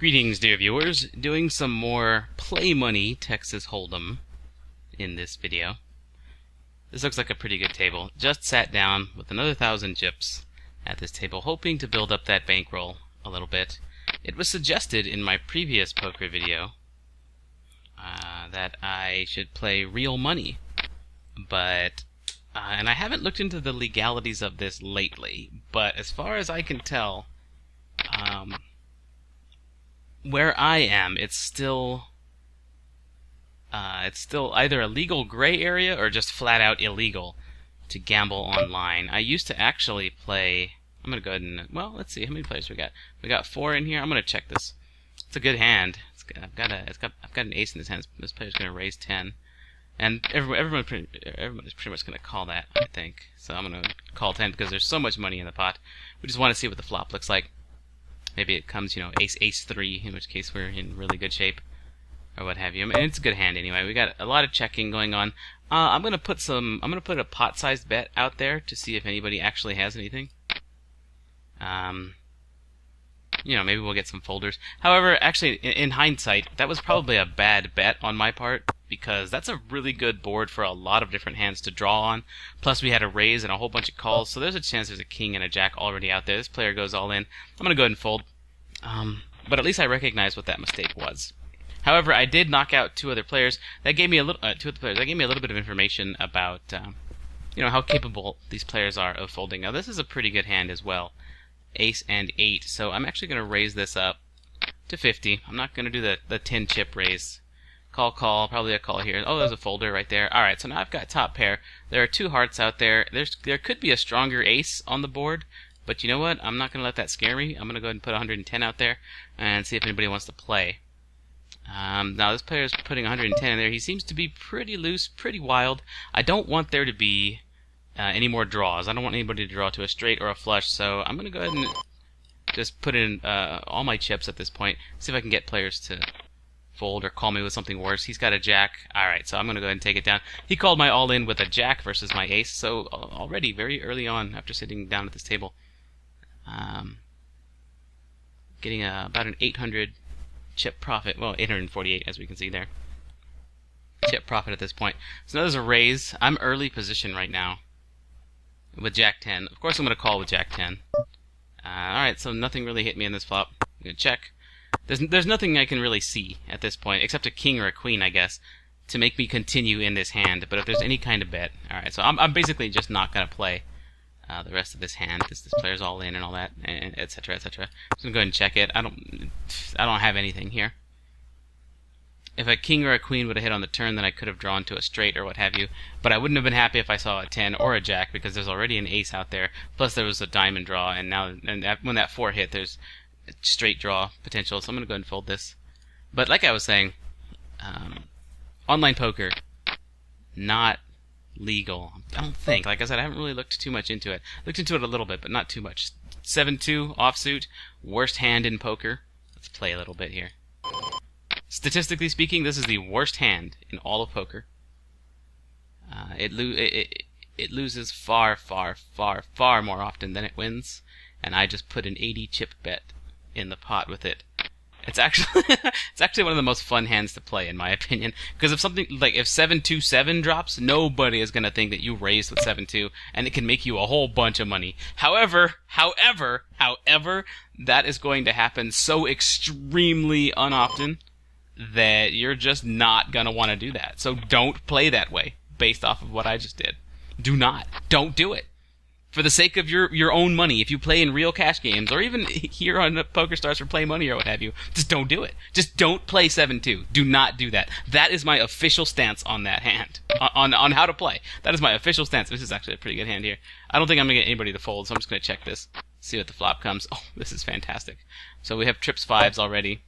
Greetings, dear viewers. Doing some more Play Money Texas Hold'em in this video. This looks like a pretty good table. Just sat down with another 1,000 chips at this table, hoping to build up that bankroll a little bit. It was suggested in my previous poker video that I should play real money, but and I haven't looked into the legalities of this lately, but as far as I can tell, where I am, it's still either a legal gray area or just flat out illegal to gamble online. I used to actually play. I'm gonna go ahead and let's see how many players we got. We got 4 in here. I'm gonna check this. It's a good hand. I've got an ace in his hands. This player's gonna raise 10, and everybody's pretty much gonna call that, I think. So I'm gonna call 10 because there's so much money in the pot. We just want to see what the flop looks like. Maybe it comes, ace 3, in which case we're in really good shape, or what have you. I mean, it's a good hand anyway. We got a lot of checking going on. I'm gonna put a pot-sized bet out there to see if anybody actually has anything. Maybe we'll get some folders. However, actually, in hindsight, that was probably a bad bet on my part, because that's a really good board for a lot of different hands to draw on. Plus, we had a raise and a whole bunch of calls, so there's a chance there's a king and a jack already out there. This player goes all in. I'm going to go ahead and fold. But at least I recognize what that mistake was. However, I did knock out 2 other players. That gave me a little bit of information about how capable these players are of folding. Now, this is a pretty good hand as well. Ace and 8, so I'm actually going to raise this up to 50. I'm not going to do the 10 chip raise. Call, probably a call here. Oh, there's a folder right there. Alright, so now I've got top pair. There are 2 hearts out there. There could be a stronger ace on the board, but you know what? I'm not going to let that scare me. I'm going to go ahead and put 110 out there and see if anybody wants to play. Now this player is putting 110 in there. He seems to be pretty loose, pretty wild. I don't want there to be any more draws. I don't want anybody to draw to a straight or a flush, so I'm going to go ahead and just put in all my chips at this point, see if I can get players to fold or call me with something worse. He's got a jack. Alright, so I'm going to go ahead and take it down. He called my all-in with a jack versus my ace, so already very early on after sitting down at this table, getting about an 800 chip profit. Well, 848 as we can see there. Chip profit at this point. So now there's a raise. I'm early position right now with jack 10. Of course I'm going to call with jack 10. Alright, so nothing really hit me in this flop. I'm going to check. There's nothing I can really see at this point, except a king or a queen, I guess, to make me continue in this hand. But if there's any kind of bet, alright, so I'm basically just not going to play the rest of this hand. This player's all in and all that, and etc., etc. I'm just going to go ahead and check it. I don't have anything here. If a king or a queen would have hit on the turn, then I could have drawn to a straight or what have you. But I wouldn't have been happy if I saw a 10 or a jack, because there's already an ace out there. Plus there was a diamond draw, and when that 4 hit, there's straight draw potential. So I'm going to go ahead and fold this. But like I was saying, online poker, not legal. I don't think. Like I said, I haven't really looked too much into it. Looked into it a little bit, but not too much. 7-2 offsuit, worst hand in poker. Let's play a little bit here. Statistically speaking, this is the worst hand in all of poker. It loses far, far, far, far more often than it wins, and I just put an 80 chip bet in the pot with it. It's actually one of the most fun hands to play, in my opinion, because if something like if 7-2-7 drops, nobody is going to think that you raised with 7-2, and it can make you a whole bunch of money. However, that is going to happen so extremely unoften that you're just not going to want to do that. So don't play that way based off of what I just did. Don't do it. For the sake of your own money, if you play in real cash games, or even here on PokerStars for Play Money or what have you, just don't do it. Just don't play 7-2. Do not do that. That is my official stance on that hand. On how to play. That is my official stance. This is actually a pretty good hand here. I don't think I'm going to get anybody to fold, so I'm just going to check this. See what the flop comes. Oh, this is fantastic. So we have trips 5s already.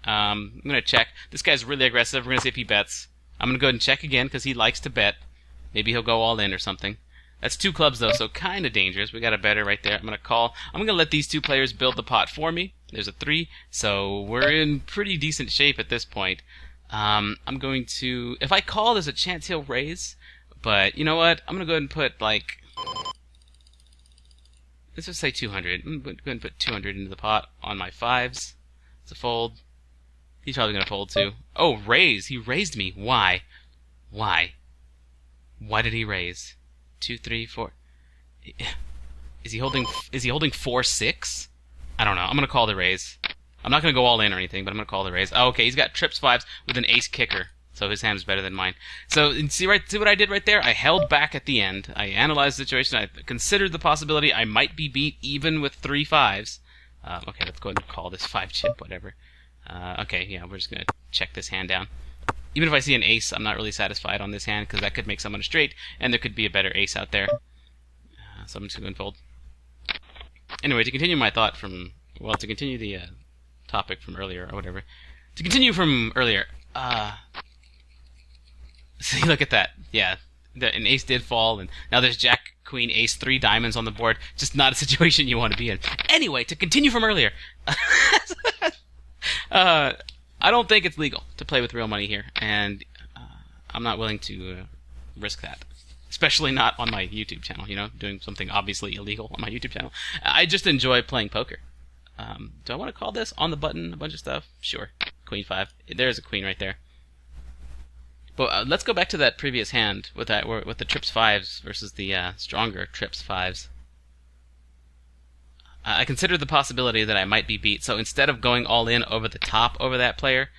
I'm going to check. This guy's really aggressive. We're going to see if he bets. I'm going to go ahead and check again because he likes to bet. Maybe he'll go all in or something. That's 2 clubs, though, so kind of dangerous. We got a better right there. I'm going to call. I'm going to let these 2 players build the pot for me. There's a 3, so we're in pretty decent shape at this point. I'm going to... If I call, there's a chance he'll raise. But you know what? I'm going to go ahead and put, like... Let's just say 200. I'm going to go ahead and put 200 into the pot on my 5s. It's a fold. He's probably gonna fold too. Oh, raise! He raised me. Why? Why? Why did he raise? 2, 3, 4. Is he holding 4-6? I don't know. I'm gonna call the raise. I'm not gonna go all in or anything, but I'm gonna call the raise. Oh, okay, he's got trips 5s with an ace kicker, so his hand is better than mine. So see what I did right there? I held back at the end. I analyzed the situation. I considered the possibility I might be beat even with 3 5s. Okay, let's go ahead and call this 5 chip, whatever. Okay, yeah, we're just gonna check this hand down. Even if I see an ace, I'm not really satisfied on this hand because that could make someone a straight, and there could be a better ace out there. So I'm just gonna fold. Anyway, to continue my thought from, well, to continue the topic from earlier or whatever. To continue from earlier, see, look at that. Yeah, an ace did fall, and now there's Jack, Queen, Ace, 3 diamonds on the board. Just not a situation you want to be in. Anyway, to continue from earlier, I don't think it's legal to play with real money here, and I'm not willing to risk that. Especially not on my YouTube channel, you know, doing something obviously illegal on my YouTube channel. I just enjoy playing poker. Do I want to call this on the button a bunch of stuff? Sure. Queen 5. There's a queen right there. But let's go back to that previous hand with the trips 5s versus the stronger trips 5s. I considered the possibility that I might be beat, so instead of going all in over the top over that player,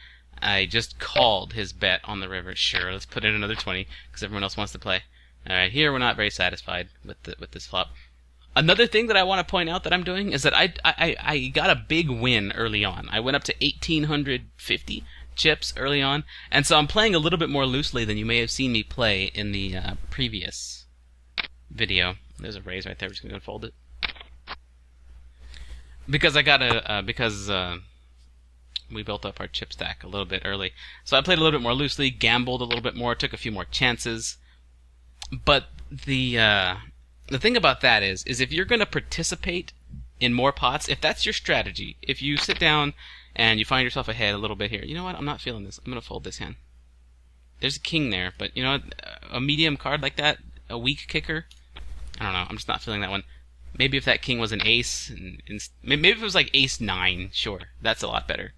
I just called his bet on the river. Sure, let's put in another 20 because everyone else wants to play. Alright, here we're not very satisfied with this flop. Another thing that I want to point out that I'm doing is that I got a big win early on. I went up to 1,850 chips early on, and so I'm playing a little bit more loosely than you may have seen me play in the previous video. There's a raise right there. We're just going to fold it. Because we built up our chip stack a little bit early. So I played a little bit more loosely, gambled a little bit more, took a few more chances. But the thing about that is if you're going to participate in more pots, if that's your strategy, if you sit down and you find yourself ahead a little bit here, you know what, I'm not feeling this. I'm going to fold this hand. There's a king there, but you know what, a medium card like that, a weak kicker, I don't know, I'm just not feeling that one. Maybe if that king was an ace, maybe if it was like ace 9, sure, that's a lot better.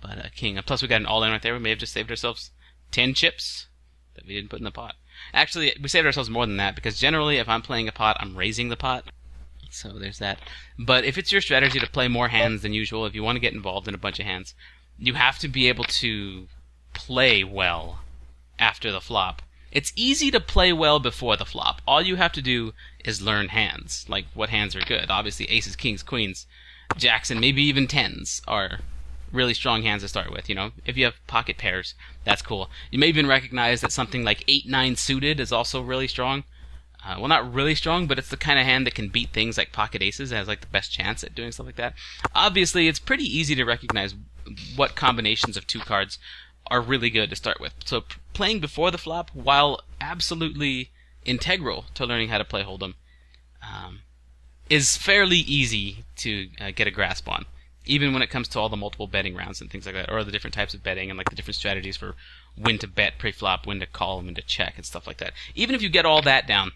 But a king, plus we got an all-in right there, we may have just saved ourselves 10 chips that we didn't put in the pot. Actually, we saved ourselves more than that, because generally if I'm playing a pot, I'm raising the pot. So there's that. But if it's your strategy to play more hands than usual, if you want to get involved in a bunch of hands, you have to be able to play well after the flop. It's easy to play well before the flop. All you have to do is learn hands, like what hands are good. Obviously, aces, kings, queens, jacks, and maybe even tens are really strong hands to start with, you know. If you have pocket pairs, that's cool. You may even recognize that something like 8-9 suited is also really strong. Well, not really strong, but it's the kind of hand that can beat things like pocket aces. It has like the best chance at doing stuff like that. Obviously, it's pretty easy to recognize what combinations of 2 cards are really good to start with. So playing before the flop, while absolutely integral to learning how to play Hold'em, is fairly easy to get a grasp on. Even when it comes to all the multiple betting rounds and things like that, or the different types of betting and like the different strategies for when to bet pre-flop, when to call, when to check, and stuff like that. Even if you get all that down,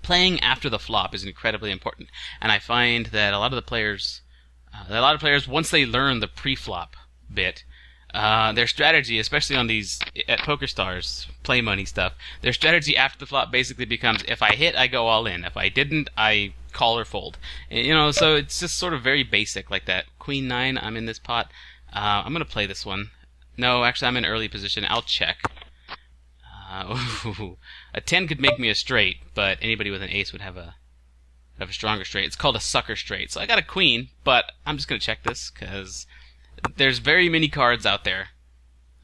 playing after the flop is incredibly important. And I find that a lot of the players, once they learn the pre-flop bit, their strategy, especially on these at PokerStars play money stuff, their strategy after the flop basically becomes: if I hit, I go all in. If I didn't, I call or fold. You know, so it's just sort of very basic like that. Queen 9, I'm in this pot. I'm gonna play this one. No, actually, I'm in early position. I'll check. A 10 could make me a straight, but anybody with an ace would have a stronger straight. It's called a sucker straight. So I got a queen, but I'm just gonna check this because there's very many cards out there.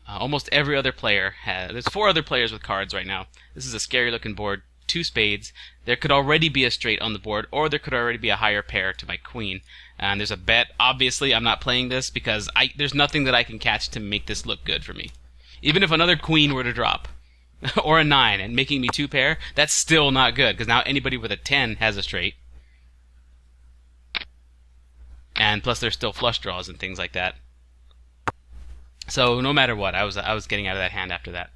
Almost every other player has. There's 4 other players with cards right now. This is a scary looking board. 2 spades. There could already be a straight on the board, or there could already be a higher pair to my queen. And there's a bet. Obviously, I'm not playing this because there's nothing that I can catch to make this look good for me. Even if another queen were to drop, or a 9, and making me 2 pair, that's still not good, because now anybody with a 10 has a straight. And plus there's still flush draws and things like that. So no matter what, I was getting out of that hand after that.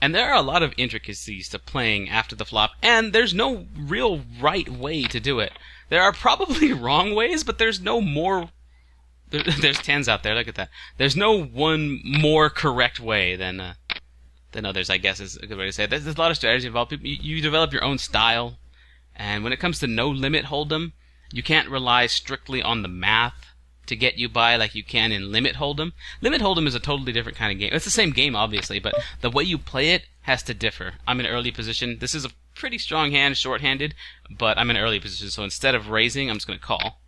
And there are a lot of intricacies to playing after the flop, and there's no real right way to do it. There are probably wrong ways, but there's no more There's tens out there. Look at that. There's no one more correct way than others, I guess is a good way to say it. There's a lot of strategy involved. You develop your own style, and when it comes to no limit hold'em, you can't rely strictly on the math to get you by like you can in limit hold'em. Limit hold'em is a totally different kind of game. It's the same game, obviously, but the way you play it has to differ. I'm in early position. This is a pretty strong hand, short-handed, but I'm in early position, so instead of raising, I'm just going to call.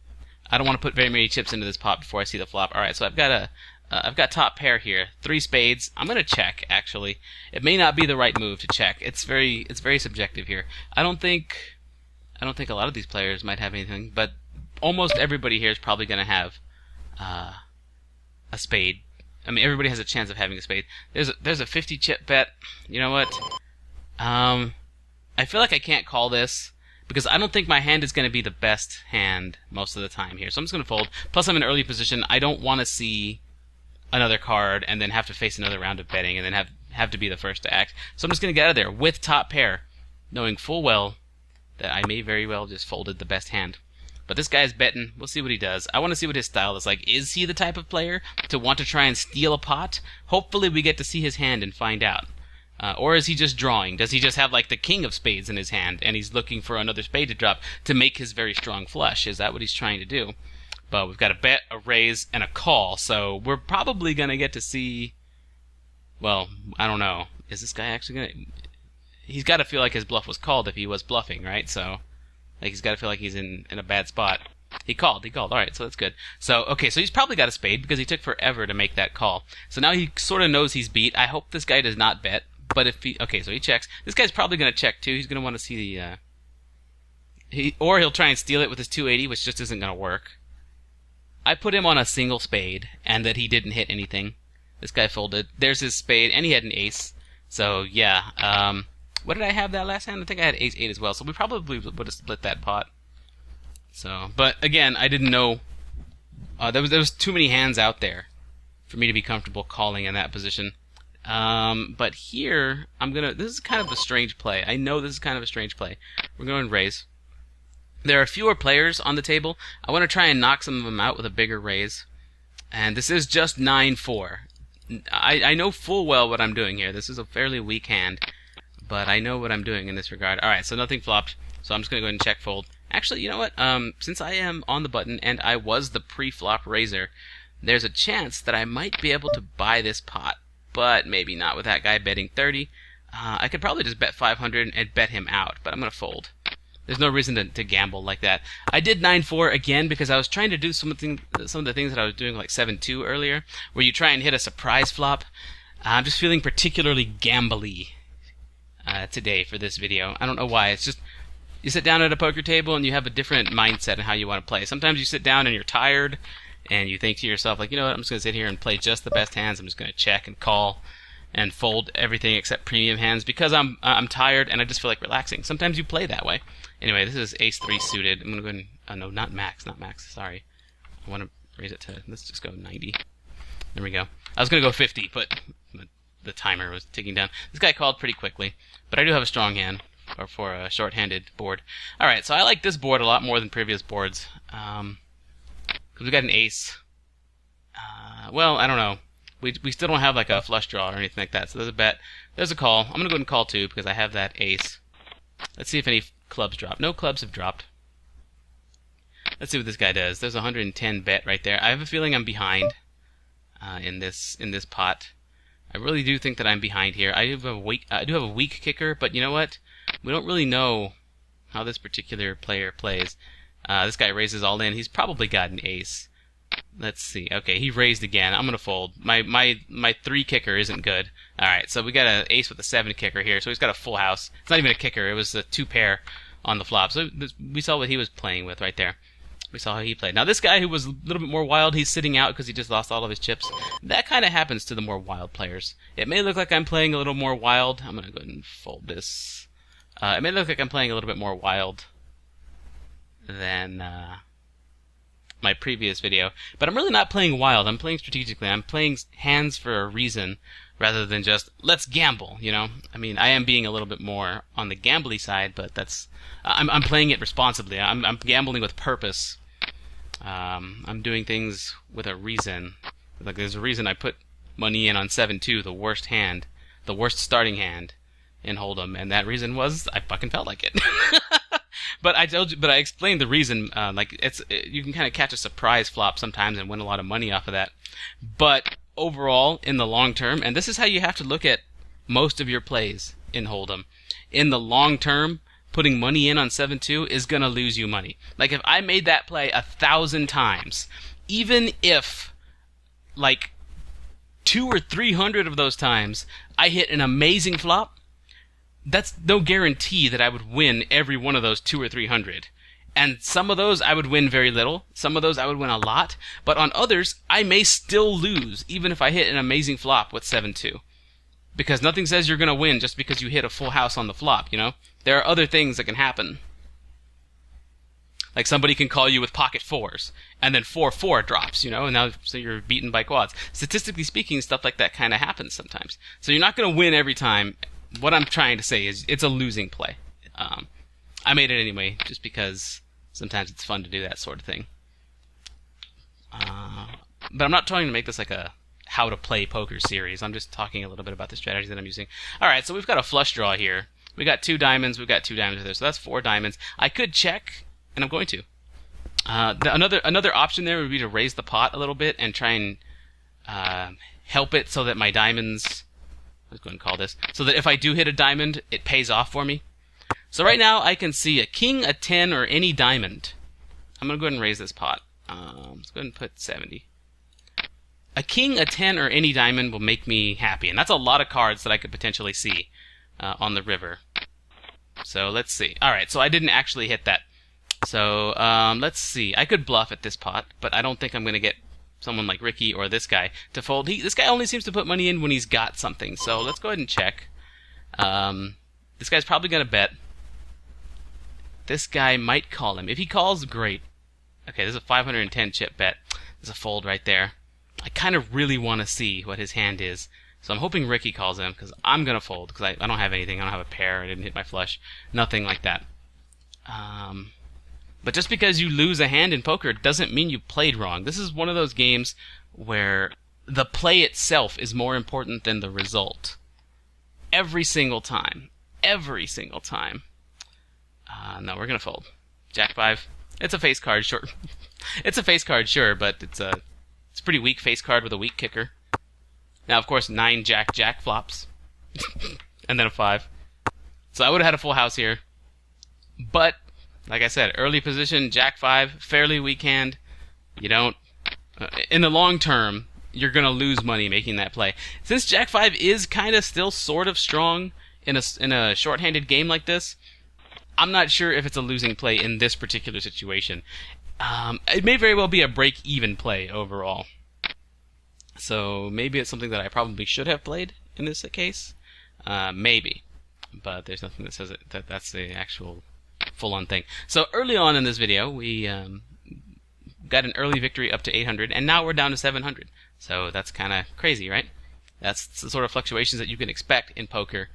I don't want to put very many chips into this pot before I see the flop. All right, so I've got top pair here, 3 spades. I'm going to check. Actually, it may not be the right move to check. It's very subjective here. I don't think a lot of these players might have anything, but almost everybody here is probably going to have a spade. I mean, everybody has a chance of having a spade. There's a 50 chip bet. You know what? I feel like I can't call this, because I don't think my hand is going to be the best hand most of the time here. So I'm just going to fold. Plus, I'm in early position. I don't want to see another card and then have to face another round of betting and then have to be the first to act. So I'm just going to get out of there with top pair, knowing full well that I may very well just folded the best hand. But this guy's betting. We'll see what he does. I want to see what his style is like. Is he the type of player to want to try and steal a pot? Hopefully we get to see his hand and find out. Or is he just drawing? Does he just have like the king of spades in his hand and he's looking for another spade to drop to make his very strong flush? Is that what he's trying to do? But we've got a bet, a raise, and a call, so we're probably going to get to see... Well, I don't know. Is this guy actually going to... He's got to feel like his bluff was called if he was bluffing, right? So, like, he's got to feel like he's in a bad spot. He called. Alright, so that's good. So, okay, so he's probably got a spade because he took forever to make that call. So now he sort of knows he's beat. I hope this guy does not bet. But if he... Okay, so he checks. This guy's probably going to check, too. He's going to want to see the... Or he'll try and steal it with his 280, which just isn't going to work. I put him on a single spade, and that he didn't hit anything. This guy folded. There's his spade, and he had an ace. So, yeah. What did I have that last hand? I think I had ace-8 as well, so we probably would have split that pot. So, but, again, I didn't know... there was too many hands out there for me to be comfortable calling in that position. But here, this is kind of a strange play. I know this is kind of a strange play. We're going to raise. There are fewer players on the table. I want to try and knock some of them out with a bigger raise. And this is just 9-4. I know full well what I'm doing here. This is a fairly weak hand, but I know what I'm doing in this regard. Alright, so nothing flopped, so I'm just going to go ahead and check fold. Actually, you know what? Since I am on the button and I was the pre-flop raiser, there's a chance that I might be able to buy this pot. But maybe not with that guy betting 30. I could probably just bet 500 and bet him out, but I'm going to fold. There's no reason to gamble like that. I did 9-4 again because I was trying to do some of the things that I was doing like 7-2 earlier, where you try and hit a surprise flop. I'm just feeling particularly gambly today for this video. I don't know why. It's just you sit down at a poker table and you have a different mindset in how you want to play. Sometimes you sit down and you're tired, and you think to yourself, like, you know what, I'm just going to sit here and play just the best hands. I'm just going to check and call and fold everything except premium hands because I'm tired and I just feel like relaxing. Sometimes you play that way. Anyway, this is ace-3 suited. I'm going to go ahead and... no, not max, sorry. I want to raise it to... Let's just go 90. There we go. I was going to go 50, but the timer was ticking down. This guy called pretty quickly, but I do have a strong hand for a short-handed board. Alright, so I like this board a lot more than previous boards. Because we got an ace. Well, I don't know. We still don't have like a flush draw or anything like that. So there's a bet. There's a call. I'm going to go ahead and call too because I have that ace. Let's see if any clubs drop. No clubs have dropped. Let's see what this guy does. There's a 110 bet right there. I have a feeling I'm behind in this pot. I really do think that I'm behind here. I do have a weak kicker, but you know what? We don't really know how this particular player plays. This guy raises all in. He's probably got an ace. Let's see. Okay, he raised again. I'm gonna fold. My 3 kicker isn't good. All right, so we got an ace with a 7 kicker here. So he's got a full house. It's not even a kicker. It was a 2 pair on the flop. So we saw what he was playing with right there. We saw how he played. Now this guy who was a little bit more wild, he's sitting out because he just lost all of his chips. That kind of happens to the more wild players. It may look like I'm playing a little more wild. I'm gonna go ahead and fold this. It may look like I'm playing a little bit more wild than my previous video, but I'm really not playing wild. I'm playing strategically. I'm playing hands for a reason rather than just let's gamble, you know. I mean, I am being a little bit more on the gambly side, but that's I'm playing it responsibly. I'm gambling with purpose. I'm doing things with a reason. Like there's a reason I put money in on 7-2, the worst hand, the worst starting hand in Hold'em, and that reason was I fucking felt like it. But I explained the reason. You can kind of catch a surprise flop sometimes and win a lot of money off of that. But overall, in the long term, and this is how you have to look at most of your plays in Hold'em. In the long term, putting money in on 7-2 is gonna lose you money. Like if I made that play 1,000 times, even if like 200 or 300 of those times I hit an amazing flop, that's no guarantee that I would win every one of those 200 or 300. And some of those I would win very little, some of those I would win a lot, but on others I may still lose even if I hit an amazing flop with 7-2. Because nothing says you're going to win just because you hit a full house on the flop, you know? There are other things that can happen. Like somebody can call you with pocket fours, and then 4-4 drops, you know, and now so you're beaten by quads. Statistically speaking, stuff like that kind of happens sometimes. So you're not going to win every time. What I'm trying to say is it's a losing play. I made it anyway, just because sometimes it's fun to do that sort of thing. But I'm not trying to make this like a how to play poker series. I'm just talking a little bit about the strategy that I'm using. Alright, so we've got a flush draw here. We got 2 diamonds, we've got 2 diamonds there, so that's 4 diamonds. I could check, and I'm going to. Another option there would be to raise the pot a little bit and try and help it so that my diamonds... Let's go ahead and call this. So that if I do hit a diamond, it pays off for me. So right now, I can see a king, a 10, or any diamond. I'm going to go ahead and raise this pot. Let's go ahead and put 70. A king, a 10, or any diamond will make me happy. And that's a lot of cards that I could potentially see on the river. So let's see. Alright, so I didn't actually hit that. So let's see. I could bluff at this pot, but I don't think I'm going to get someone like Ricky or this guy to fold. This guy only seems to put money in when he's got something. So let's go ahead and check. This guy's probably going to bet. This guy might call him. If he calls, great. Okay, there's a 510 chip bet. There's a fold right there. I kind of really want to see what his hand is. So I'm hoping Ricky calls him, because I'm going to fold, because I don't have anything. I don't have a pair. I didn't hit my flush. Nothing like that. But just because you lose a hand in poker doesn't mean you played wrong. This is one of those games where the play itself is more important than the result. Every single time. Every single time. No, we're going to fold. Jack 5. It's a face card, sure. It's a face card, sure, but it's a pretty weak face card with a weak kicker. Now, of course, 9 Jack flops. And then a 5. So I would have had a full house here. But, like I said, early position, Jack 5, fairly weak hand. You don't... in the long term, you're going to lose money making that play. Since Jack 5 is kind of still sort of strong in a short-handed game like this, I'm not sure if it's a losing play in this particular situation. It may very well be a break-even play overall. So maybe it's something that I probably should have played in this case. Maybe. But there's nothing that says that's the actual full-on thing. So early on in this video, we got an early victory up to 800, and now we're down to 700. So that's kind of crazy, right? That's the sort of fluctuations that you can expect in poker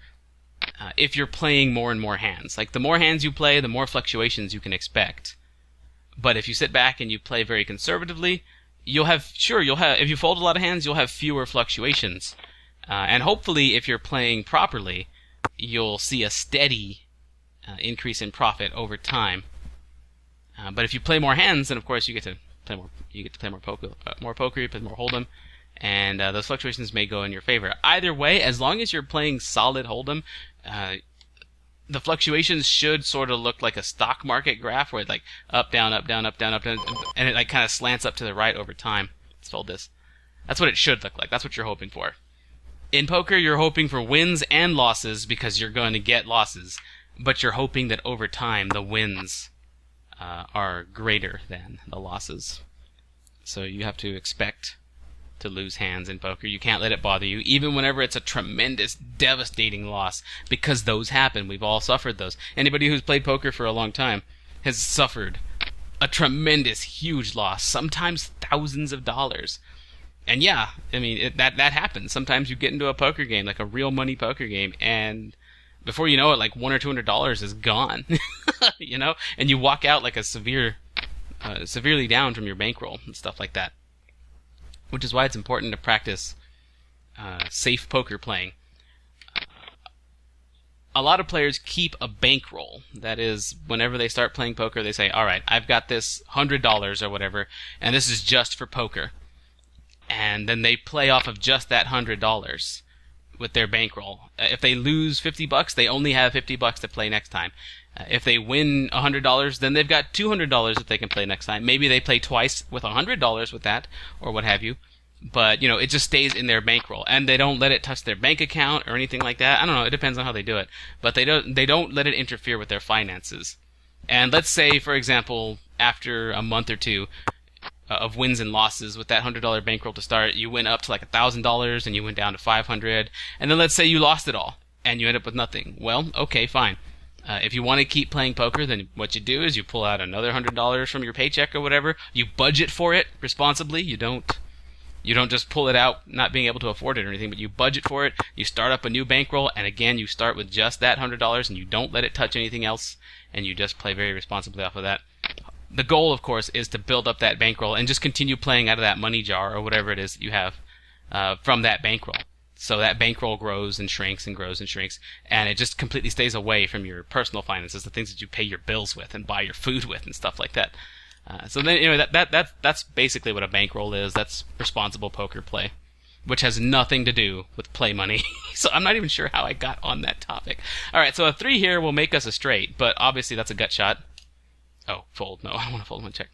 if you're playing more and more hands. Like, the more hands you play, the more fluctuations you can expect. But if you sit back and you play very conservatively, if you fold a lot of hands, you'll have fewer fluctuations. And hopefully, if you're playing properly, you'll see a steady increase in profit over time. But if you play more hands, then of course you get to play more. You get to play more poker. You play more Hold'em, and those fluctuations may go in your favor. Either way, as long as you're playing solid Hold'em, the fluctuations should sort of look like a stock market graph, where it's like up, down, up, down, up, down, up, down, and it like kind of slants up to the right over time. Let's fold this. That's what it should look like. That's what you're hoping for. In poker, you're hoping for wins and losses because you're going to get losses, but you're hoping that over time the wins are greater than the losses. So you have to expect to lose hands in poker. You can't let it bother you, even whenever it's a tremendous, devastating loss, because those happen. We've all suffered those. Anybody who's played poker for a long time has suffered a tremendous, huge loss, sometimes thousands of dollars. And yeah, I mean, that happens. Sometimes you get into a poker game, like a real money poker game, and before you know it, like $100 or $200 is gone. You know? And you walk out like a severe severely down from your bankroll and stuff like that. Which is why it's important to practice safe poker playing. A lot of players keep a bankroll. That is, whenever they start playing poker, they say, all right, I've got this $100 or whatever, and this is just for poker. And then they play off of just that $100 with their bankroll. If they lose $50, they only have $50 to play next time. If they win $100, then they've got $200 that they can play next time. Maybe they play twice with $100 with that, or what have you. But, it just stays in their bankroll, and they don't let it touch their bank account or anything like that. I don't know, it depends on how they do it. But they don't let it interfere with their finances. And let's say, for example, after a month or two of wins and losses with that $100 bankroll to start, you went up to like $1,000 and you went down to $500, and then let's say you lost it all and you end up with nothing. Well, okay, fine. If you want to keep playing poker, then what you do is you pull out another $100 from your paycheck or whatever. You budget for it responsibly. You don't just pull it out not being able to afford it or anything, but you budget for it. You start up a new bankroll, and again, you start with just that $100, and you don't let it touch anything else, and you just play very responsibly off of that. The goal, of course, is to build up that bankroll and just continue playing out of that money jar or whatever it is that you have from that bankroll. So that bankroll grows and shrinks and grows and shrinks, and it just completely stays away from your personal finances, the things that you pay your bills with and buy your food with and stuff like that. So then, that's basically what a bankroll is. That's responsible poker play, which has nothing to do with play money. So I'm not even sure how I got on that topic. All right, so a 3 here will make us a straight, but obviously that's a gut shot. Oh, fold. No, I don't want to fold. I want to check.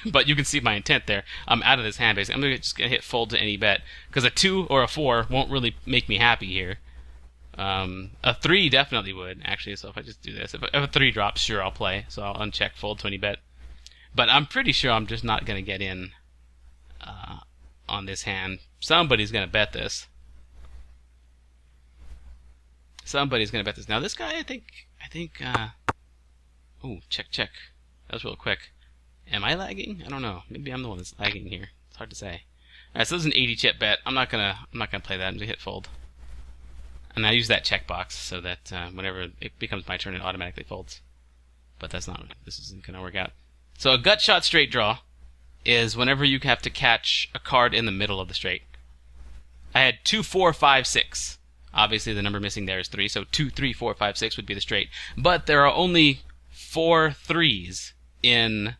But you can see my intent there. I'm out of this hand, basically. I'm just going to hit fold to any bet, because a 2 or a 4 won't really make me happy here. A 3 definitely would, actually. So if I just do this, if a 3 drops, sure, I'll play. So I'll uncheck fold to any bet. But I'm pretty sure I'm just not going to get in on this hand. Somebody's going to bet this. Somebody's going to bet this. Now this guy, I think. Oh, check. That was real quick. Am I lagging? I don't know. Maybe I'm the one that's lagging here. It's hard to say. All right, so this is an 80 chip bet. I'm not gonna play that. I'm gonna hit fold. And I use that checkbox so that whenever it becomes my turn, it automatically folds. But that's not. This isn't gonna work out. So a gut shot straight draw is whenever you have to catch a card in the middle of the straight. I had 2, 4, 5, 6. Obviously, the number missing there is 3, so 2, 3, 4, 5, 6 would be the straight. But there are only 4 3s in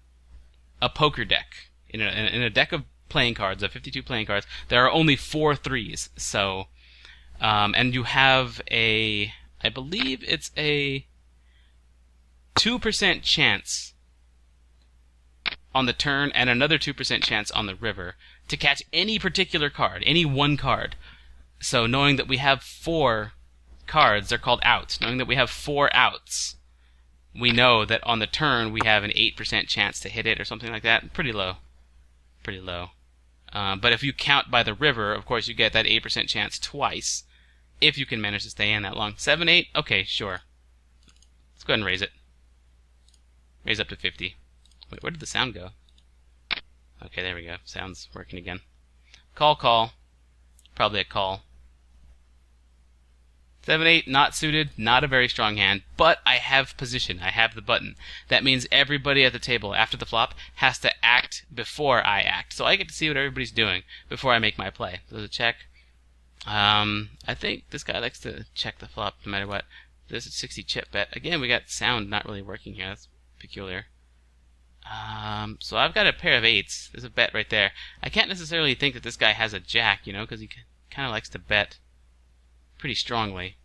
a poker deck. In a deck of playing cards, of 52 playing cards, there are only 4 3s. So, and you have I believe it's a 2% chance on the turn and another 2% chance on the river to catch any particular card, any one card. So knowing that we have 4 cards, they're called outs. Knowing that we have 4 outs, we know that on the turn we have an 8% chance to hit it or something like that. Pretty low. Pretty low. But if you count by the river, of course you get that 8% chance twice, if you can manage to stay in that long. 7, 8? Okay, sure. Let's go ahead and raise it. Raise up to 50. Wait, where did the sound go? Okay, there we go. Sound's working again. Call. Probably a call. 7, 8, not suited, not a very strong hand, but I have position. I have the button. That means everybody at the table after the flop has to act before I act. So I get to see what everybody's doing before I make my play. There's a check. I think this guy likes to check the flop no matter what. There's a 60 chip bet. Again, we got sound not really working here. That's peculiar. So I've got a pair of 8s. There's a bet right there. I can't necessarily think that this guy has a jack, because he kind of likes to bet pretty strongly.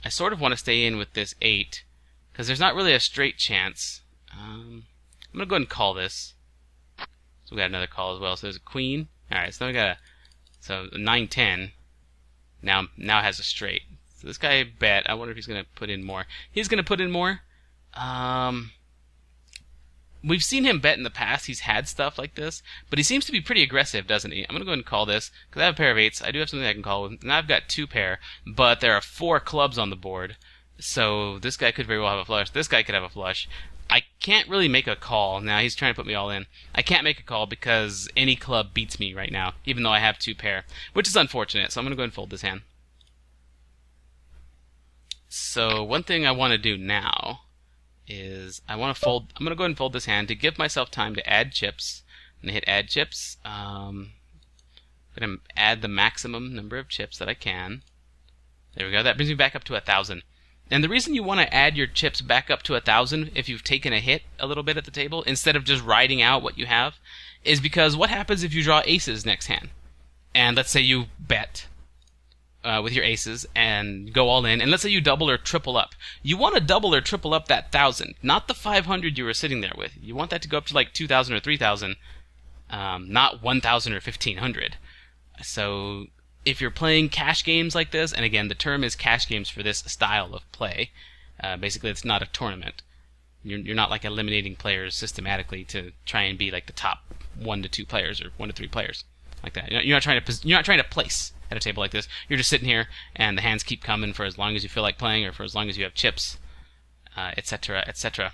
I sort of want to stay in with this 8, because there's not really a straight chance. I'm going to go ahead and call this. So we got another call as well. So there's a queen. Alright, so now we got a 9, 10. Now has a straight. So this guy bet. I wonder if he's going to put in more. He's going to put in more. We've seen him bet in the past. He's had stuff like this, but he seems to be pretty aggressive, doesn't he? I'm going to go ahead and call this, because I have a pair of 8s. I do have something I can call with. Now I've got 2 pair, but there are 4 clubs on the board, so this guy could very well have a flush. This guy could have a flush. I can't really make a call. Now he's trying to put me all in. I can't make a call because any club beats me right now, even though I have 2 pair, which is unfortunate, so I'm going to go ahead and fold this hand. So one thing I want to do now is I want to fold. I'm going to go ahead and fold this hand to give myself time to add chips. I'm going to hit add chips. I'm going to add the maximum number of chips that I can. There we go. That brings me back up to 1,000. And the reason you want to add your chips back up to 1,000 if you've taken a hit a little bit at the table, instead of just riding out what you have, is because what happens if you draw aces next hand? And let's say you bet with your aces and go all in, and let's say you double or triple up. You want to double or triple up that 1,000, not the 500 you were sitting there with. You want that to go up to like 2,000 or 3,000, not 1,000 or 1,500. So if you're playing cash games like this, and again, the term is cash games for this style of play. Basically, it's not a tournament. You're not like eliminating players systematically to try and be like the top 1 to 2 players or 1 to 3 players like that. You're not trying to place at a table like this. You're just sitting here, and the hands keep coming for as long as you feel like playing, or for as long as you have chips, etc., etc.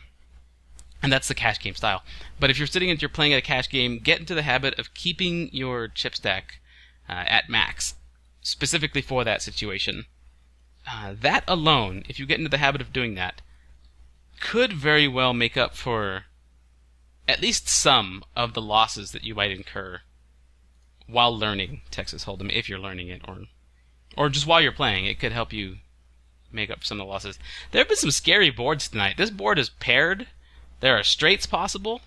And that's the cash game style. But if you're sitting and you're playing a cash game, get into the habit of keeping your chip stack at max, specifically for that situation. That alone, if you get into the habit of doing that, could very well make up for at least some of the losses that you might incur while learning Texas Hold'em, if you're learning it, or just while you're playing. It could help you make up for some of the losses. There have been some scary boards tonight. This board is paired. There are straights possible.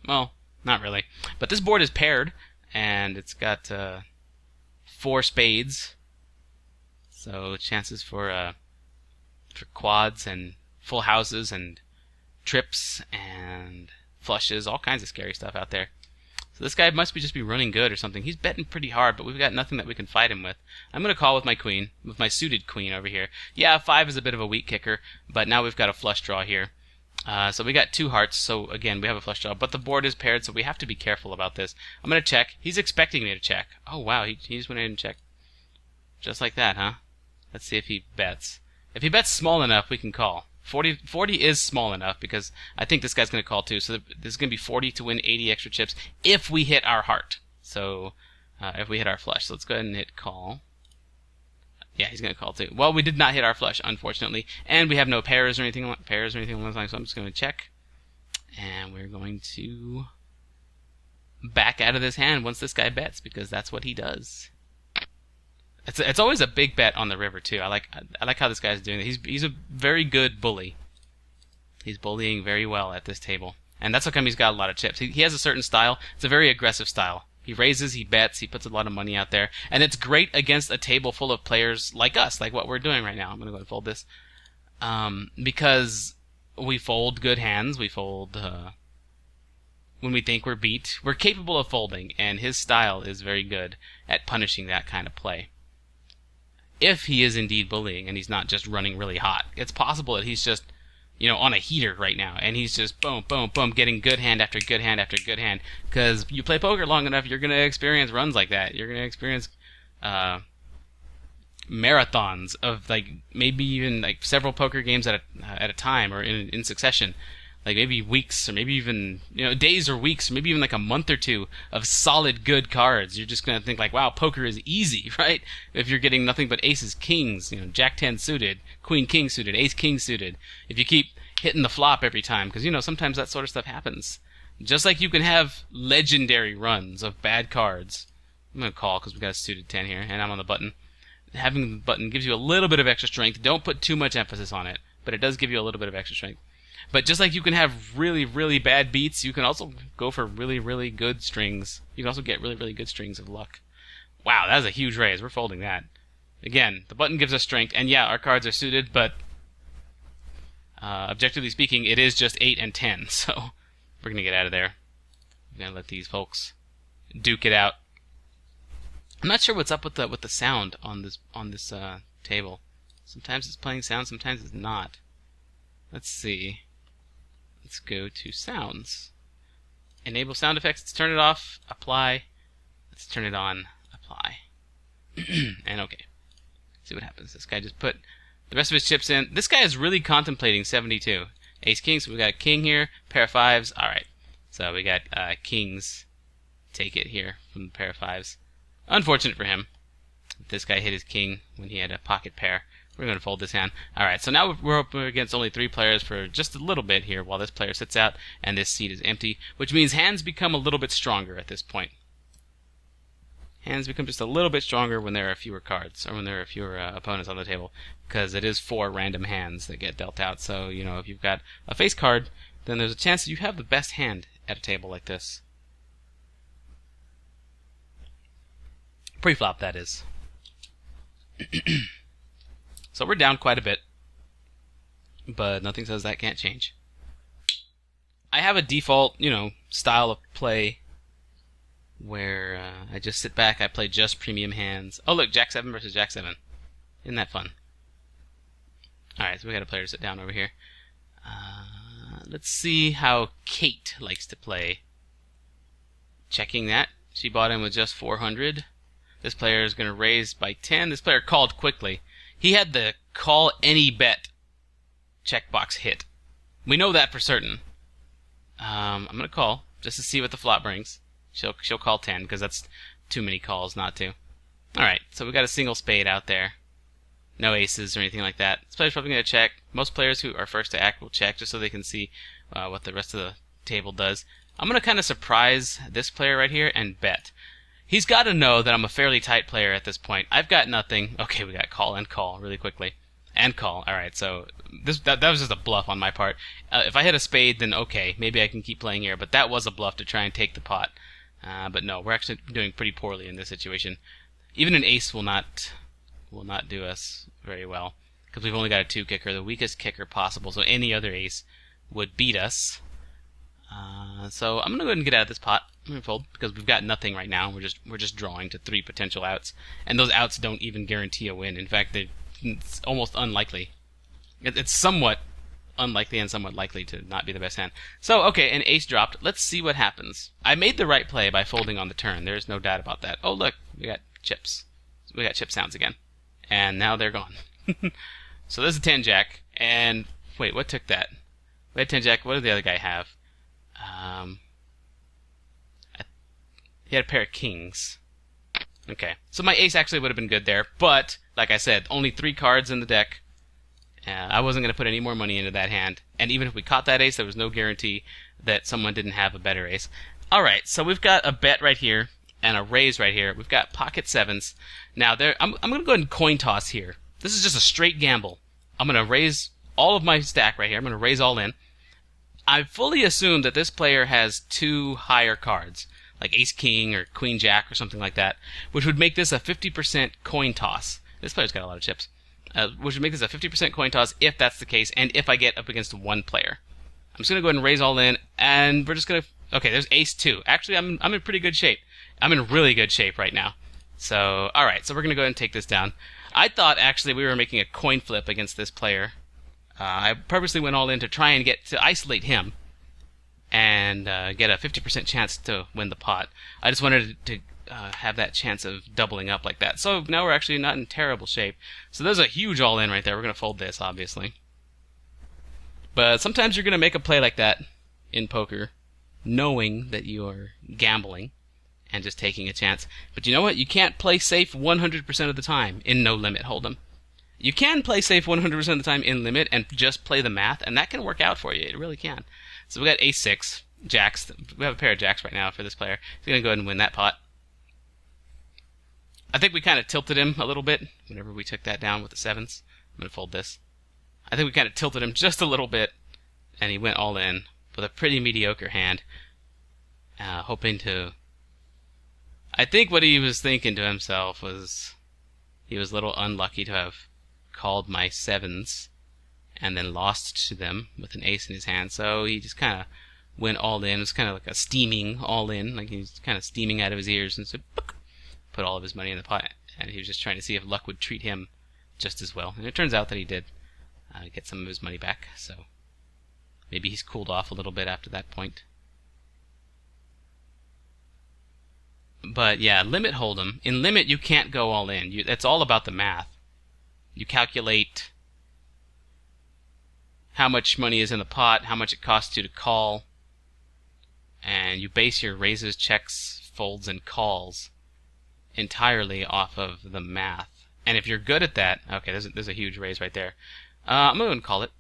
Well, not really. But this board is paired, and it's got 4 spades. So chances for quads and full houses and trips and flushes, all kinds of scary stuff out there. So this guy must just be running good or something. He's betting pretty hard, but we've got nothing that we can fight him with. I'm going to call with my queen, with my suited queen over here. Yeah, 5 is a bit of a weak kicker, but now we've got a flush draw here. So we got 2 hearts, so again, we have a flush draw, but the board is paired, so we have to be careful about this. I'm going to check. He's expecting me to check. Oh, wow, he just went ahead and checked. Just like that, huh? Let's see if he bets. If he bets small enough, we can call. 40 is small enough, because I think this guy's going to call too. So there's going to be 40 to win 80 extra chips if we hit our heart. So if we hit our flush. So let's go ahead and hit call. Yeah, he's going to call too. Well, we did not hit our flush, unfortunately. And we have no pairs or anything along those lines, so I'm just going to check. And we're going to back out of this hand once this guy bets, because that's what he does. It's always a big bet on the river too. I like how this guy's doing it. He's a very good bully. He's bullying very well at this table, and that's how come he's got a lot of chips. He has a certain style. It's a very aggressive style. He raises, he bets, he puts a lot of money out there, and it's great against a table full of players like us, like what we're doing right now. I'm gonna go and fold this because we fold good hands. We fold when we think we're beat. We're capable of folding, and his style is very good at punishing that kind of play. If he is indeed bullying and he's not just running really hot. It's possible that he's just, on a heater right now, and he's just boom, boom, boom, getting good hand after good hand after good hand. Because you play poker long enough, you're going to experience runs like that. You're going to experience marathons of like maybe even like several poker games at a time, or in succession. Like maybe weeks, or maybe even days or weeks, or maybe even like a month or 2 of solid good cards. You're just gonna think like, wow, poker is easy, right? If you're getting nothing but aces, kings, Jack 10 suited, Queen King suited, Ace King suited. If you keep hitting the flop every time, because sometimes that sort of stuff happens. Just like you can have legendary runs of bad cards. I'm gonna call because we got a suited 10 here, and I'm on the button. Having the button gives you a little bit of extra strength. Don't put too much emphasis on it, but it does give you a little bit of extra strength. But just like you can have really, really bad beats, you can also go for really, really good strings. You can also get really, really good strings of luck. Wow, that was a huge raise. We're folding that. Again, the button gives us strength, and yeah, our cards are suited, but objectively speaking, it is just 8 and 10, so we're going to get out of there. We're going to let these folks duke it out. I'm not sure what's up with the sound on this table. Sometimes it's playing sound, sometimes it's not. Let's see. Let's go to sounds. Enable sound effects. Let's turn it off. Apply. Let's turn it on. Apply. And okay. See what happens. This guy just put the rest of his chips in. This guy is really contemplating 72. Ace King. So we got a king here. Pair of fives. All right. So we got kings. Take it here from the pair of fives. Unfortunate for him. This guy hit his king when he had a pocket pair. We're going to fold this hand. Alright, so now we're up against only 3 players for just a little bit here while this player sits out and this seat is empty, which means hands become a little bit stronger at this point. Hands become just a little bit stronger when there are fewer cards, or when there are fewer opponents on the table, because it is 4 random hands that get dealt out. So, you know, if you've got a face card, then there's a chance that you have the best hand at a table like this. Pre-flop, that is. So we're down quite a bit, but nothing says that can't change. I have a default, you know, style of play where I just sit back, I play just premium hands. Oh look, Jack 7 versus Jack 7. Isn't that fun? Alright, so we got a player to sit down over here. Let's see how Kate likes to play. Checking that. She bought in with just 400. This player is going to raise by 10. This player called quickly. He had the call any bet checkbox hit. We know that for certain. I'm going to call just to see what the flop brings. She'll call 10 because that's too many calls not to. Alright, so we got a single spade out there. No aces or anything like that. This player's probably going to check. Most players who are first to act will check just so they can see what the rest of the table does. I'm going to kind of surprise this player right here and bet. He's got to know that I'm a fairly tight player at this point. I've got nothing. Okay, we got call and call really quickly. And call. Alright, so that was just a bluff on my part. If I hit a spade, then okay, maybe I can keep playing here. But that was a bluff to try and take the pot. But no, we're actually doing pretty poorly in this situation. Even an ace will not do us very well because we've only got a 2 kicker, the weakest kicker possible. So any other ace would beat us. So I'm gonna go ahead and get out of this pot. I'm gonna fold because we've got nothing right now. We're just drawing to 3 potential outs, and those outs don't even guarantee a win. In fact, it's almost unlikely. It's somewhat unlikely and somewhat likely to not be the best hand. So okay, an ace dropped. Let's see what happens. I made the right play by folding on the turn. There's no doubt about that. Oh look, we got chips. We got chip sounds again, and now they're gone. So there's a 10 jack, and wait, what took that? We had 10 jack. What did the other guy have? He had a pair of kings. Okay, so my ace actually would have been good there, but like I said, only 3 cards in the deck. I wasn't going to put any more money into that hand, and even if we caught that ace, there was no guarantee that someone didn't have a better ace. Alright, so we've got a bet right here, and a raise right here. We've got pocket 7s. Now, I'm going to go ahead and coin toss here. This is just a straight gamble. I'm going to raise all of my stack right here. I'm going to raise all in. I fully assume that this player has 2 higher cards, like ace-king or queen-jack or something like that, which would make this a 50% coin toss. This player's got a lot of chips. Which would make this a 50% coin toss if that's the case, and if I get up against 1 player. I'm just going to go ahead and raise all in, and we're just going to... Okay, there's ace-2. Actually, I'm in pretty good shape. I'm in really good shape right now. So, alright, so we're going to go ahead and take this down. I thought, actually, we were making a coin flip against this player. I purposely went all in to try and to isolate him and get a 50% chance to win the pot. I just wanted to have that chance of doubling up like that. So now we're actually not in terrible shape. So there's a huge all-in right there. We're going to fold this, obviously. But sometimes you're going to make a play like that in poker, knowing that you are gambling and just taking a chance. But you know what? You can't play safe 100% of the time in no-limit hold'em. You can play safe 100% of the time in limit and just play the math, and that can work out for you. It really can. So we got ace-6, jacks. We have a pair of jacks right now for this player. He's going to go ahead and win that pot. I think we kind of tilted him a little bit whenever we took that down with the 7s. I'm going to fold this. I think we kind of tilted him just a little bit, and he went all in with a pretty mediocre hand, hoping to... I think what he was thinking to himself was he was a little unlucky to have called my 7s and then lost to them with an ace in his hand, so he just kind of went all in. It was kind of like a steaming all in, like he was kind of steaming out of his ears, and so put all of his money in the pot, and he was just trying to see if luck would treat him just as well. And it turns out that he did get some of his money back, so maybe he's cooled off a little bit after that point. But yeah, limit hold'em. In limit, you can't go all in. It's all about the math. You calculate how much money is in the pot, how much it costs you to call, and you base your raises, checks, folds, and calls entirely off of the math. And if you're good at that, okay, there's a huge raise right there. I'm going to call it.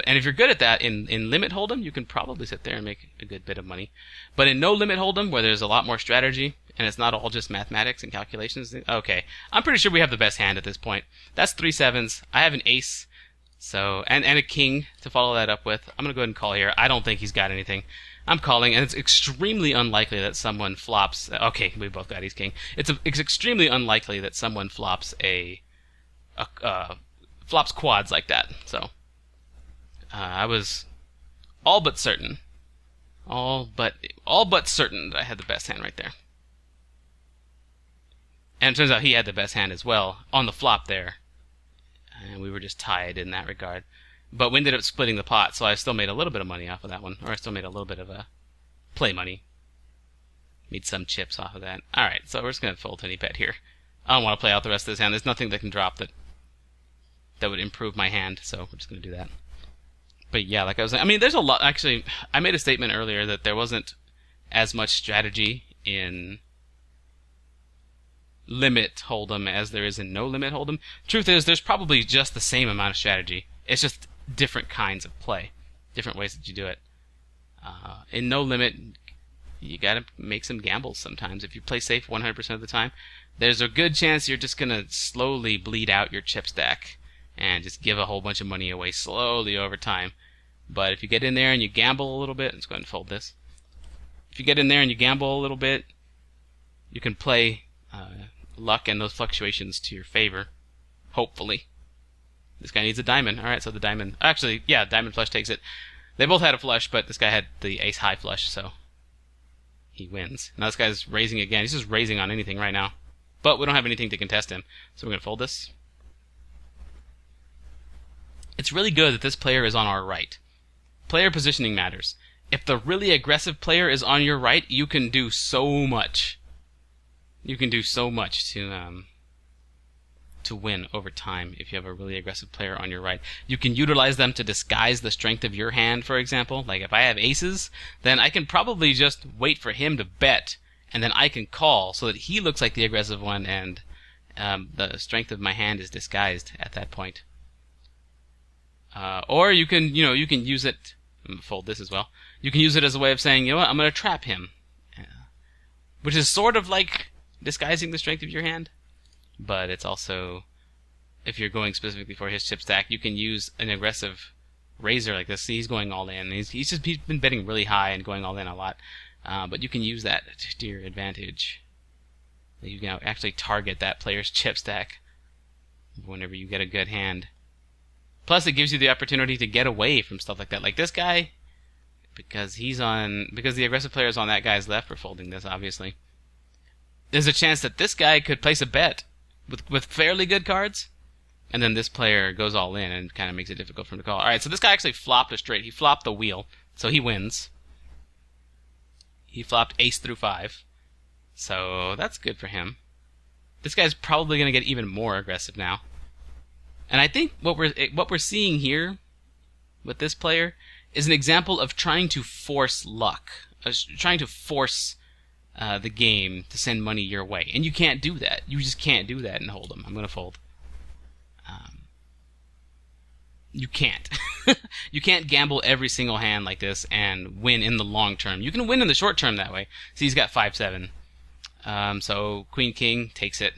And if you're good at that, in limit hold'em, you can probably sit there and make a good bit of money. But in no limit hold'em, where there's a lot more strategy, and it's not all just mathematics and calculations, okay, I'm pretty sure we have the best hand at this point. That's 3 sevens. I have an ace, so and a king to follow that up with. I'm going to go ahead and call here. I don't think he's got anything. I'm calling, and it's extremely unlikely that someone flops. Okay, we both got ace king. It's extremely unlikely that someone flops flops quads like that. So I was all but certain that I had the best hand right there. And it turns out he had the best hand as well on the flop there. And we were just tied in that regard. But we ended up splitting the pot, so I still made a little bit of money off of that one. Or I still made a little bit of play money. Made some chips off of that. Alright, so we're just going to fold any bet here. I don't want to play out the rest of this hand. There's nothing that can drop that would improve my hand, so we're just going to do that. But yeah, like I was saying, I mean, there's a lot. Actually, I made a statement earlier that there wasn't as much strategy in limit hold'em as there is in no limit hold'em. Truth is, there's probably just the same amount of strategy. It's just different kinds of play, different ways that you do it. In no limit, you gotta make some gambles sometimes. If you play safe 100% of the time, there's a good chance you're just gonna slowly bleed out your chip stack and just give a whole bunch of money away slowly over time. But if you get in there and you gamble a little bit, let's go ahead and fold this. If you get in there and you gamble a little bit, you can play luck and those fluctuations to your favor, hopefully. This guy needs a diamond. Alright, so the diamond... Actually, yeah, diamond flush takes it. They both had a flush, but this guy had the ace high flush, so he wins. Now this guy's raising again. He's just raising on anything right now. But we don't have anything to contest him, so we're going to fold this. It's really good that this player is on our right. Player positioning matters. If the really aggressive player is on your right, you can do so much. You can do so much to win over time if you have a really aggressive player on your right. You can utilize them to disguise the strength of your hand, for example. Like if I have aces, then I can probably just wait for him to bet, and then I can call so that he looks like the aggressive one, and the strength of my hand is disguised at that point. Or you can, you can use it. I'm gonna fold this as well. You can use it as a way of saying, you know what, I'm gonna trap him, which is sort of like disguising the strength of your hand, but it's also, if you're going specifically for his chip stack, you can use an aggressive raiser like this. See, he's going all in. He's been betting really high and going all in a lot, but you can use that to your advantage. You can actually target that player's chip stack whenever you get a good hand. Plus, it gives you the opportunity to get away from stuff like that. Like this guy, because the aggressive player is on that guy's left, we're folding this, obviously. There's a chance that this guy could place a bet with fairly good cards, and then this player goes all in and kind of makes it difficult for him to call. Alright, so this guy actually flopped a straight. He flopped the wheel, so he wins. He flopped ace through 5, so that's good for him. This guy's probably going to get even more aggressive now. And I think what we're seeing here with this player is an example of trying to force luck, trying to force the game to send money your way, and you can't do that. You just can't do that in Hold'em. I'm gonna fold. You can't. You can't gamble every single hand like this and win in the long term. You can win in the short term that way. See, he's got 5-7. So Queen King takes it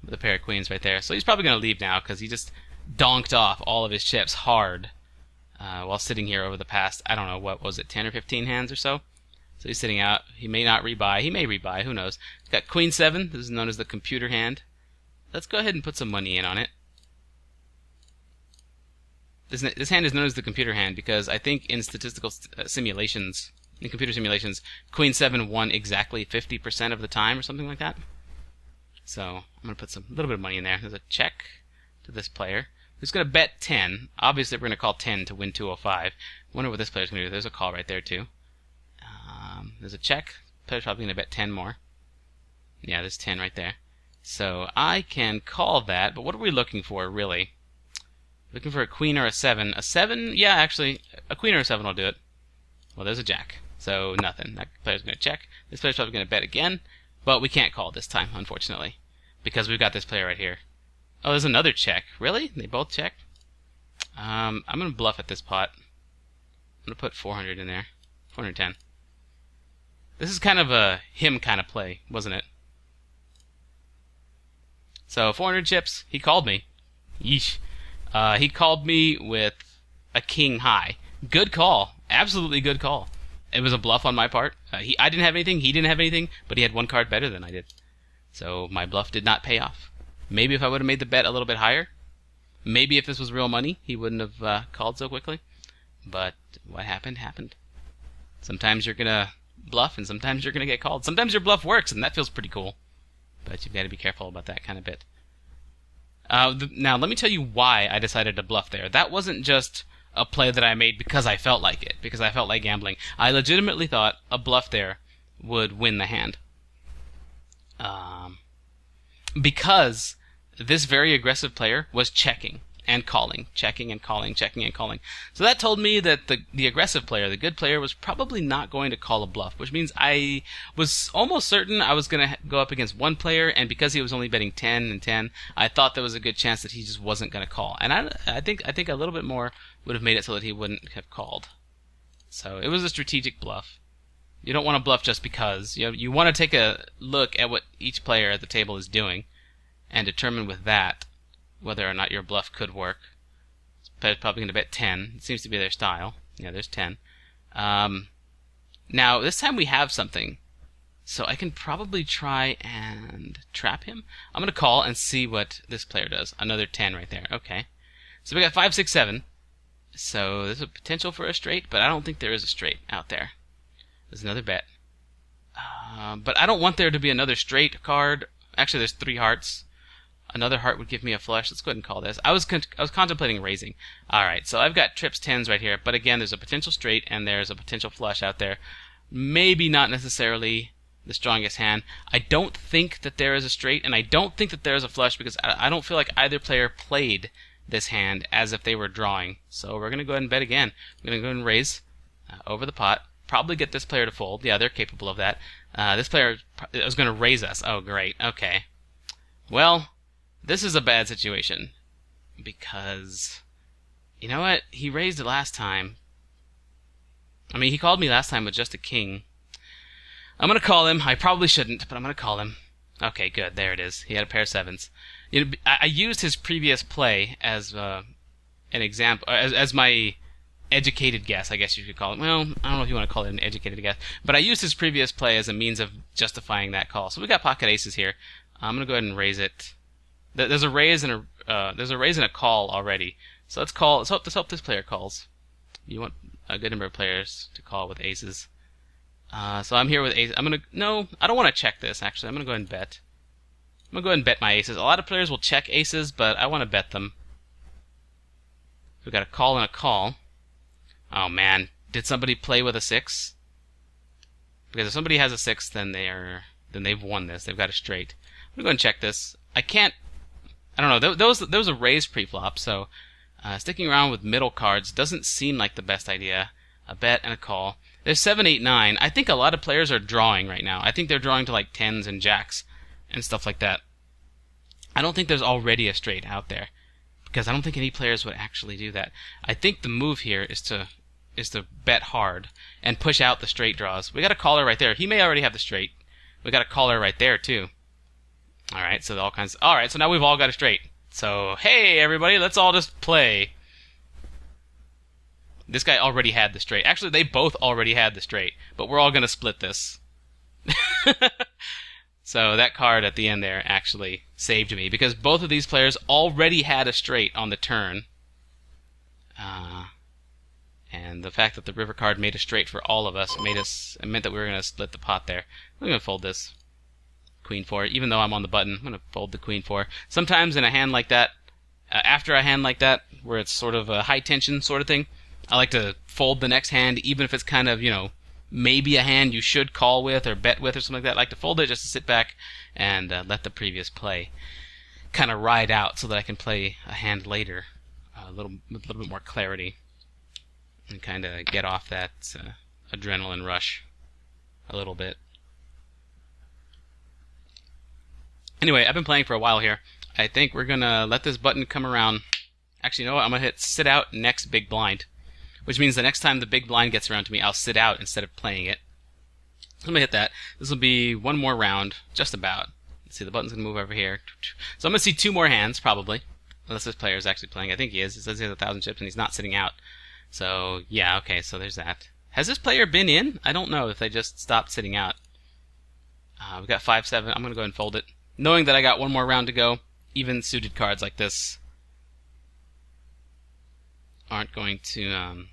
with a pair of queens right there. So he's probably gonna leave now because he just donked off all of his chips hard while sitting here over the past, I don't know, what was it, 10 or 15 hands or so? So he's sitting out. He may not rebuy. He may rebuy. Who knows? He's got Queen 7. This is known as the computer hand. Let's go ahead and put some money in on it. This hand is known as the computer hand because I think in statistical simulations, in computer simulations, Queen 7 won exactly 50% of the time or something like that. So I'm going to put a little bit of money in there. There's a check to this player who's going to bet 10. Obviously, we're going to call 10 to win 205. Wonder what this player's going to do. There's a call right there, too. There's a check. Player's probably going to bet 10 more. Yeah, there's 10 right there. So I can call that, but what are we looking for, really? Looking for a queen or a 7. A 7? Yeah, actually, a queen or a 7 will do it. Well, there's a jack. So nothing. That player's going to check. This player's probably going to bet again, but we can't call this time, unfortunately. because we've got this player right here. Oh, there's another check. Really? They both check? I'm going to bluff at this pot. I'm going to put 400 in there. 410. This is kind of a him kind of play, wasn't it? So 400 chips. He called me. Yeesh. He called me with a king high. Good call. Absolutely good call. It was a bluff on my part. I didn't have anything. He didn't have anything, but he had one card better than I did. So my bluff did not pay off. Maybe if I would have made the bet a little bit higher, maybe if this was real money, he wouldn't have called so quickly. But what happened, happened. Sometimes you're going to bluff, and sometimes you're going to get called. Sometimes your bluff works, and that feels pretty cool. But you've got to be careful about that kind of bit. Now, let me tell you why I decided to bluff there. That wasn't just a play that I made because I felt like it, because I felt like gambling. I legitimately thought a bluff there would win the hand. Because this very aggressive player was checking and calling, checking and calling, checking and calling. So that told me that the aggressive player, the good player, was probably not going to call a bluff, which means I was almost certain I was going to go up against one player, and because he was only betting 10 and 10, I thought there was a good chance that he just wasn't going to call. And I think a little bit more would have made it so that he wouldn't have called. So it was a strategic bluff. You don't want to bluff just because. You want to take a look at what each player at the table is doing and determine with that whether or not your bluff could work. It's probably going to bet 10. It seems to be their style. Yeah, there's 10. Now, this time we have something. So I can probably try and trap him. I'm going to call and see what this player does. Another 10 right there. Okay. So we got 5, 6, 7. So there's a potential for a straight, but I don't think there is a straight out there. There's another bet. But I don't want there to be another straight card. Actually, there's 3 hearts. Another heart would give me a flush. Let's go ahead and call this. I was contemplating raising. Alright, so I've got trips 10s right here. But again, there's a potential straight and there's a potential flush out there. Maybe not necessarily the strongest hand. I don't think that there is a straight, and I don't think that there is a flush because I don't feel like either player played this hand as if they were drawing. So we're going to go ahead and bet again. We're going to go ahead and raise over the pot. Probably get this player to fold. Yeah, they're capable of that. This player is going to raise us. Oh, great. Okay. Well, this is a bad situation because, you know what? He raised it last time. I mean, he called me last time with just a king. I'm going to call him. I probably shouldn't, but I'm going to call him. Okay, good. There it is. He had a pair of 7s. I used his previous play as an example, as my educated guess, I guess you could call it. Well, I don't know if you want to call it an educated guess, but I used his previous play as a means of justifying that call. So we got pocket aces here. I'm going to go ahead and raise it. There's a raise and a call already. So let's call. Let's hope this player calls. You want a good number of players to call with aces. So I'm here with aces. No, I don't want to check this. Actually, I'm gonna go ahead and bet. I'm gonna go ahead and bet my aces. A lot of players will check aces, but I want to bet them. We got a call and a call. Oh man, did somebody play with a 6? Because if somebody has a 6, then they've won this. They've got a straight. I'm gonna go ahead and check this. I can't. I don't know. There was a raise pre-flop, so sticking around with middle cards doesn't seem like the best idea. A bet and a call. There's 7, 8, 9. I think a lot of players are drawing right now. I think they're drawing to like 10s and jacks and stuff like that. I don't think there's already a straight out there because I don't think any players would actually do that. I think the move here is to bet hard and push out the straight draws. We got a caller right there. He may already have the straight. We got a caller right there too. All right, so all kinds. All right, so now we've all got a straight. So hey everybody, let's all just play. This guy already had the straight. Actually, they both already had the straight, but we're all going to split this. So that card at the end there actually saved me because both of these players already had a straight on the turn. And the fact that the river card made a straight for all of us meant that we were going to split the pot there. I'm going to fold this. Queen 4. Even though I'm on the button, I'm going to fold the Queen 4. Sometimes in a hand like that, after a hand like that, where it's sort of a high tension sort of thing, I like to fold the next hand, even if it's kind of, maybe a hand you should call with or bet with or something like that. I like to fold it just to sit back and let the previous play kind of ride out so that I can play a hand later with a little bit more clarity and kind of get off that adrenaline rush a little bit. Anyway, I've been playing for a while here. I think we're gonna let this button come around. Actually, you know what? I'm gonna hit sit out next big blind, which means the next time the big blind gets around to me, I'll sit out instead of playing it. So I'm gonna hit that. This will be one more round, just about. Let's see, the button's gonna move over here. So I'm gonna see 2 more hands, probably. Unless this player is actually playing. I think he is. It says he has 1,000 chips and he's not sitting out. So, yeah, okay, so there's that. Has this player been in? I don't know if they just stopped sitting out. We've got 5-7. I'm gonna go ahead and fold it. Knowing that I got one more round to go, even suited cards like this aren't going to, I'm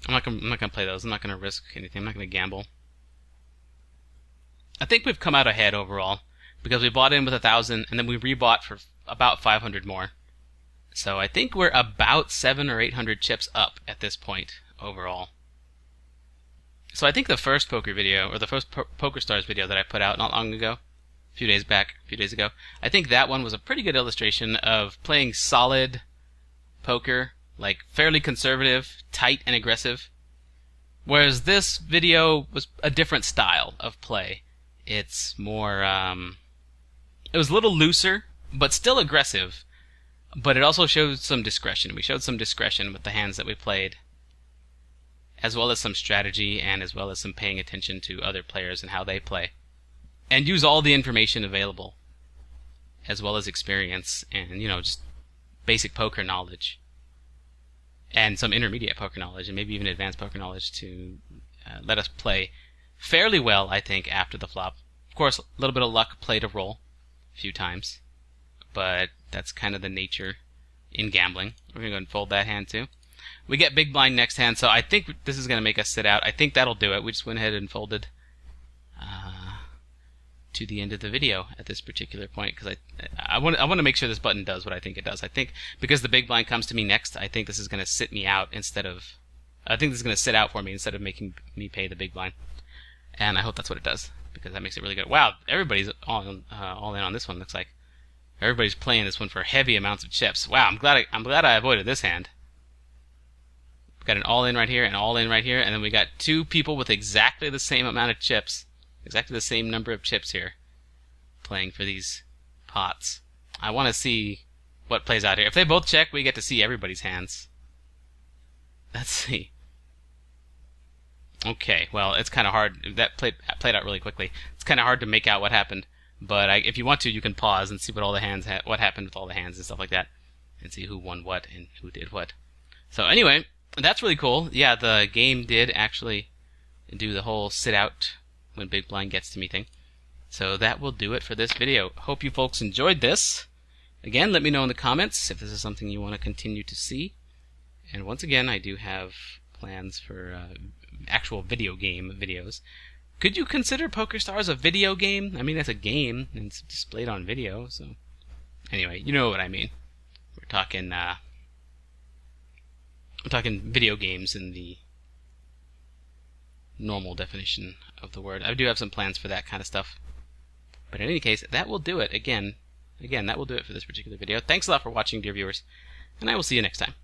not gonna play those. I'm not gonna risk anything. I'm not gonna gamble. I think we've come out ahead overall because we bought in with 1,000 and then we rebought for about 500 more. So I think we're about 700 or 800 chips up at this point overall. So I think the first poker video, or the first PokerStars video that I put out not long ago, a few days ago, I think that one was a pretty good illustration of playing solid poker, like fairly conservative, tight, and aggressive. Whereas this video was a different style of play. It's more, it was a little looser, but still aggressive. But it also showed some discretion. We showed some discretion with the hands that we played, as well as some strategy and as well as some paying attention to other players and how they play. And use all the information available, as well as experience and, you know, just basic poker knowledge. And some intermediate poker knowledge and maybe even advanced poker knowledge to let us play fairly well, I think, after the flop. Of course, a little bit of luck played a role a few times, but that's kind of the nature in gambling. We're going to go and fold that hand too. We get big blind next hand, so I think this is going to make us sit out. I think that'll do it. We just went ahead and folded to the end of the video at this particular point because I want to make sure this button does what I think it does. I think because the big blind comes to me next, I think this is going to sit me out instead of... I think this is going to sit out for me instead of making me pay the big blind. And I hope that's what it does because that makes it really good. Wow, everybody's all in on this one, looks like. Everybody's playing this one for heavy amounts of chips. Wow, I'm glad I avoided this hand. We've got an all-in right here and all-in right here, and then we got 2 people with exactly the same amount of chips, exactly the same number of chips here, playing for these pots. I want to see what plays out here. If they both check, we get to see everybody's hands. Let's see. Okay, well, it's kind of hard. That played out really quickly. It's kind of hard to make out what happened. But if you want to, you can pause and see what all the hands what happened with all the hands and stuff like that, and see who won what and who did what. So anyway, that's really cool. Yeah, the game did actually do the whole sit out when big blind gets to me thing. So that will do it for this video. Hope you folks enjoyed this. Again, let me know in the comments if this is something you want to continue to see. And once again, I do have plans for actual video game videos. Could you consider PokerStars a video game? I mean, it's a game, and it's displayed on video, so... Anyway, you know what I mean. We're talking video games in the normal definition of the word. I do have some plans for that kind of stuff. But in any case, that will do it. Again, that will do it for this particular video. Thanks a lot for watching, dear viewers, and I will see you next time.